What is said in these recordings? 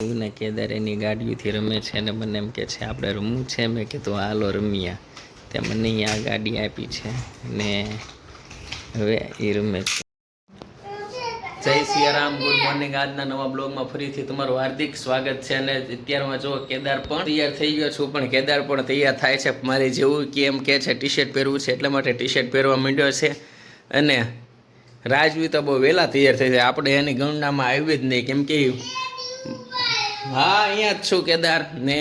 ને કેદાર એની ગાડીઓથી રમે છે અને મને એમ કે છે આપણે રમવું છે. મેં કીધું હાલો રમ્યા. તે મને આ ગાડી આપી છે ને હવે એ રમે છે. જય સિયારામ, ગુડ મોર્નિંગ. આજના નવા બ્લોગમાં ફરીથી તમારું હાર્દિક સ્વાગત છે. અને અત્યારમાં જો કેદાર પણ તૈયાર થઈ ગયો છું, પણ કેદાર પણ તૈયાર થાય છે મારી જેવું કે એમ કે છે ટી શર્ટ પહેરવું છે એટલા માટે ટી શર્ટ પહેરવા માંડ્યો છે. અને રાજવી તો બહુ વહેલા તૈયાર થઈ જાય, આપણે એની ગણનામાં આવી જ નહીં. કેમ કે હા અહીંયા જ છું કેદાર ને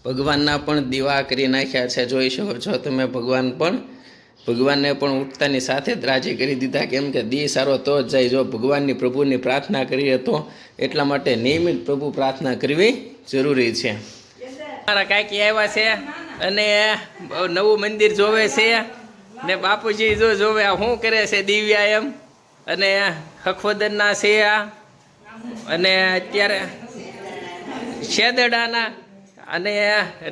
ભગવાનના પણ દીવા કરી નાખ્યા છે, જોઈ શકો છો તમે. ભગવાનને પણ ઉઠતાની સાથે જ રાજી કરી દીધા. કેમ કે દી સારો તો જ જાય. જો ભગવાનની પ્રભુની પ્રાર્થના કરીએ તો એટલા માટે નિયમિત પ્રભુ પ્રાર્થના કરવી જરૂરી છે. મારા કાકી આવ્યા છે અને નવું મંદિર જોવે છે ને બાપુજી જો જોવે શું કરે છે દિવ્યા એમ. અને હખવદરના છે આ, અને અત્યારે શેદડાના અને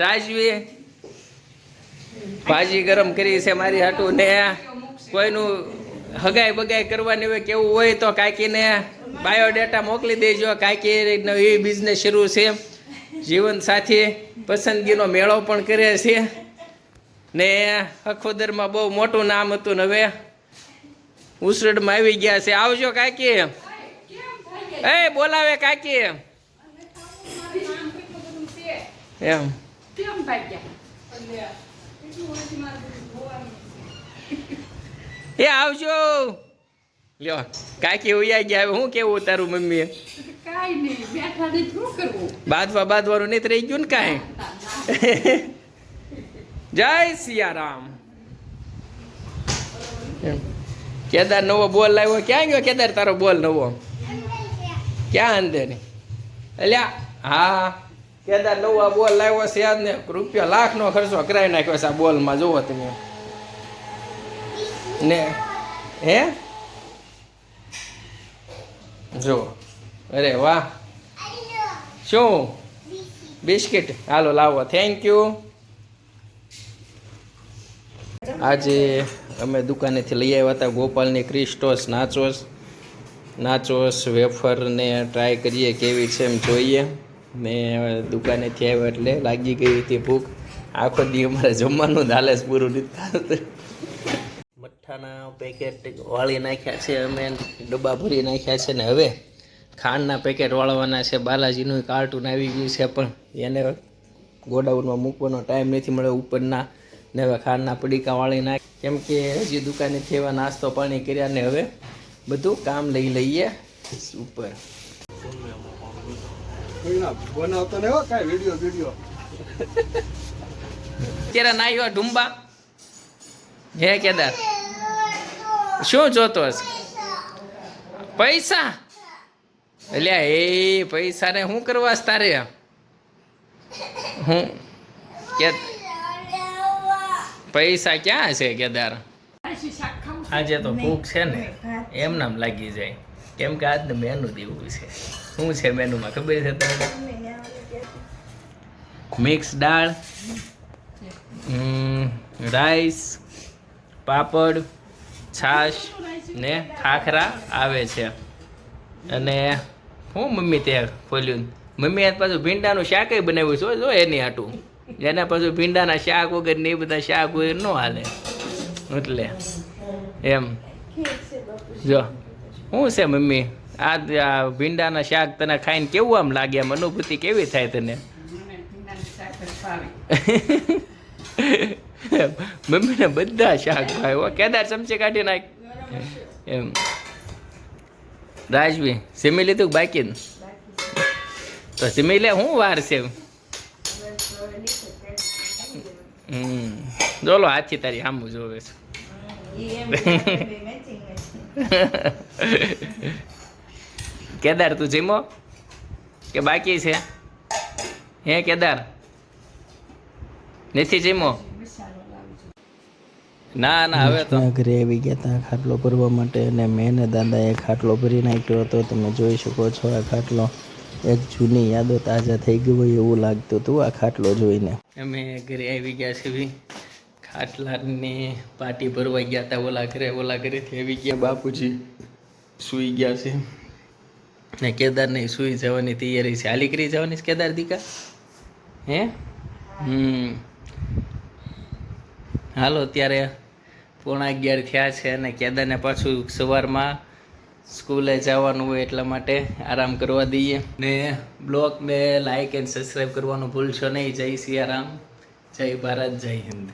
રાજવી ભાજી ગરમ કરી છે મારી હાટું. ને કોઈનું હગાઈ બગાઈ કરવાની હોય કેવું હોય તો કાકીને બાયોડેટા મોકલી દેજો. કાકી નવી બિઝનેસ શરૂ છે, જીવન સાથી પસંદગીનો મેળો પણ કરે છે ને અખોદરમાં બહુ મોટું નામ હતું ને હવે ઉસરડમાં આવી ગયા છે. આવજો કાકી, એ બોલાવે કાકી એમ. એ આવજો. લ્યો કાકી ઉયા ગયા. હવે હું કેવું તારું મમ્મી? બાંધવાનું નહીં રહી ગયું ને કાંઈ. જય સિયારામ. કેદાર નવો બોલ લાવ્યો. ક્યાં ગયો કેદાર તારો બોલ નવો? ક્યાં અંદર? અલ્યા હા, કેદાર નવો બોલ લાવ્યો છે આજ ને રૂપિયા લાખનો ખર્ચો કરાવી નાખ્યો છે આ બોલમાં. જુઓ તમે ને. હે જો, અરે વાહ. શું બિસ્કિટ? હાલો લાવો. Thank you. આજે અમે દુકાનેથી લઈ આવ્યા હતા ગોપાલની ક્રિસ્ટોસ નાચોસ વેફર ને ટ્રાય કરીએ કેવી છે એમ જોઈએ. ને દુકાનેથી આવ્યા એટલે લાગી ગઈ હતી ભૂખ. આખો દી અમારે જમવાનું હાલે પૂરું નથી થતું. મઠ્ઠાના પેકેટ વાળી નાખ્યા છે અમે, ડબ્બા ભરી નાખ્યા છે ને હવે ખાંડના પેકેટ વાળવાના છે. બાલાજીનું કાર્ટૂન આવી ગયું છે પણ એને ગોડાઉનમાં મૂકવાનો ટાઈમ નથી મળ્યો ઉપરના. ને હવે ખાંડના પડીકા વાળી નાખ. કેમ કે હજી દુકાનેથી એવા નાસ્તો પાણી કર્યા ને હવે બધું કામ લઈ લઈએ ઉપર. બનાવતો ને હો કાંઈ વિડીયો અત્યારે નાયો ઢુંબા. હે કેદાર શું જોતો હશે? પૈસા? એટલે એ પૈસા ને શું કરવા તારે? હું કે પૈસા ક્યાં છે કેદાર? આજે તો ભૂખ છે ને એમ નામ લાગી જાય. કેમ કે આજનું મેનુ દેવું છે. શું છે મેનુમાં ખબર છે તમને? મિક્સ દાળ, રાઈસ, પાપડ, છાશ ને ખાખરા આવે છે. અને હું મમ્મી ત્યાં ખોલ્યું. મમ્મી આજ પાછું ભીંડાનું શાક બનાવ્યું છે જો એની હાટું. એના પાછું ભીંડાના શાક વગર ને એ બધા શાક વગર ન હાલે એટલે એમ. જો શું છે મમ્મી આ ભીંડાના શાક તને ખાઈને કેવું આમ લાગે? આમ અનુભૂતિ કેવી થાય તને? મમ્મીને બધા શાક ભાઈ. કેદાર ચમચી કાઢી નાખ એમ. રાજવી સિમી લીધું બાકી? તો સિમી લે, શું વાર છે? જોલો હાથથી તારી સામું જોવે છે. કેદાર તું જીમો કે બાકી છે? હે કેદાર નથી જીમો? ના ના હવે તો ઘરે આવી ગયા હતા ખાટલો ભરવા માટે. અને મેં ને દાદાએ ખાટલો ભરી નાખ્યો હતો. તમે જોઈ શકો છો આ ખાટલો એક જૂની યાદો તાજા થઈ ગઈ હોય એવું લાગતું હતું આ ખાટલો જોઈને. અમે ઘરે આવી ગયા છીએ. ખાટલાની પાટી ભરવા ગયા હતા ઓલા ઘરેથી આવી ગયા. બાપુજી સૂઈ ગયા છે ને કેદારને સુઈ જવાની તૈયારી છે. હાલી કરી જવાની છે કેદાર દીકા? હે હાલો ત્યારે 11:30 થયા છે અને કેદારને પાછું સવારમાં સ્કૂલે જવાનું હોય એટલા માટે આરામ કરવા દઈએ. ને બ્લોગને લાઈક એન્ડ સબસ્ક્રાઈબ કરવાનું ભૂલશો નહીં. જય સિયારામ, જય ભારત, જય હિન્દ.